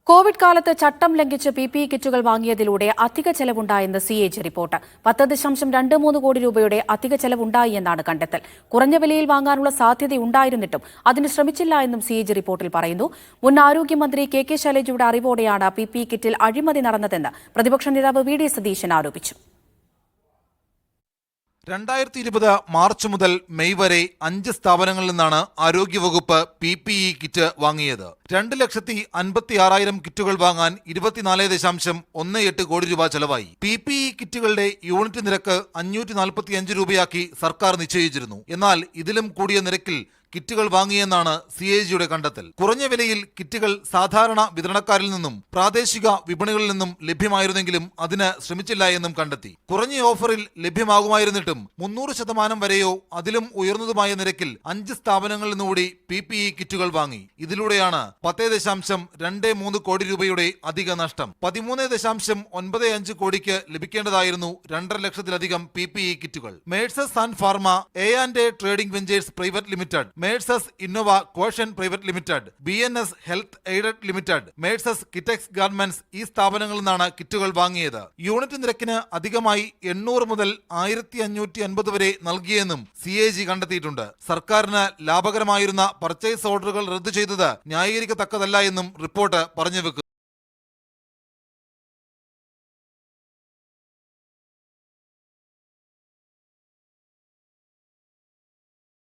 Covid കാലത്ത് ചട്ടം ലംഘിച്ച് PPE കിറ്റുകൾ വാങ്ങിയതിലൂടെ അധിക ചെലവുണ്ടായെന്ന് CAG റിപ്പോർട്ട്. 10.23 കോടി രൂപയുടെ അധിക ചെലവുണ്ടായി എന്നാണ് കണ്ടെത്തൽ. കുറഞ്ഞ വിലയിൽ വാങ്ങാനുള്ള സാധ്യതയുണ്ടായിരുന്നിട്ടും അതിന് ശ്രമിച്ചില്ല എന്നും CAG റിപ്പോർട്ടിൽ പറയുന്നു. മുൻ ആരോഗ്യമന്ത്രി KK ശൈലജയുടെ അറിവോടെയാണ് PPE കിറ്റിൽ അഴിമതി നടന്നതെന്ന് പ്രതിപക്ഷ നേതാവ് VD സതീശൻ ആരോപിച്ചു. 2020 മാർച്ച് മുതൽ മെയ് വരെ 5 സ്ഥാപനങ്ങളിൽ നിന്നാണ് ആരോഗ്യവകുപ്പ് PPE കിറ്റ് വാങ്ങിയത്. 2,56,000 കിറ്റുകൾ വാങ്ങാൻ 24.18 കോടി രൂപ ചെലവായി. PPE കിറ്റുകളുടെ യൂണിറ്റ് നിരക്ക് 545 രൂപയാക്കി സർക്കാർ നിശ്ചയിച്ചിരുന്നു. എന്നാൽ ഇതിലും കൂടിയ നിരക്കിൽ കിറ്റുകൾ വാങ്ങിയെന്നാണ് CAGയുടെ കണ്ടെത്തൽ. കുറഞ്ഞ വിലയിൽ കിറ്റുകൾ സാധാരണ വിതരണക്കാരിൽ നിന്നും പ്രാദേശിക വിപണികളിൽ നിന്നും ലഭ്യമായിരുന്നെങ്കിലും അതിന് ശ്രമിച്ചില്ല എന്നും കണ്ടെത്തി. കുറഞ്ഞ ഓഫറിൽ ലഭ്യമാകുമായിരുന്നിട്ടും 300% വരെയോ അതിലും ഉയർന്നതുമായ നിരക്കിൽ 5 സ്ഥാപനങ്ങളിൽ നിന്നുകൂടി PPE കിറ്റുകൾ വാങ്ങി. ഇതിലൂടെയാണ് 10.23 കോടി രൂപയുടെ അധിക നഷ്ടം. 13.95 കോടിക്ക് ലഭിക്കേണ്ടതായിരുന്നു 2.5 ലക്ഷത്തിലധികം PPE കിറ്റുകൾ. Mercies and pharma, A&A trading ventures private limited, Mercies Innova caution private limited, BNS health aided limited, Mercies Kitex garments ഈ സ്ഥാപനങ്ങളിൽ നിന്നാണ് കിറ്റുകൾ വാങ്ങിയത്. യൂണിറ്റ് നിരക്കിന് അധികമായി 800 മുതൽ 1550 വരെ നൽകിയെന്നും CAG കണ്ടെത്തിയിട്ടുണ്ട്. സർക്കാരിന് ലാഭകരമായിരുന്ന പർച്ചേസ് ഓർഡറുകൾ റദ്ദു ചെയ്തത് ന്യായീകരിക്കത്തക്കതല്ല എന്നും റിപ്പോർട്ട് പറഞ്ഞു വെക്കുന്നു.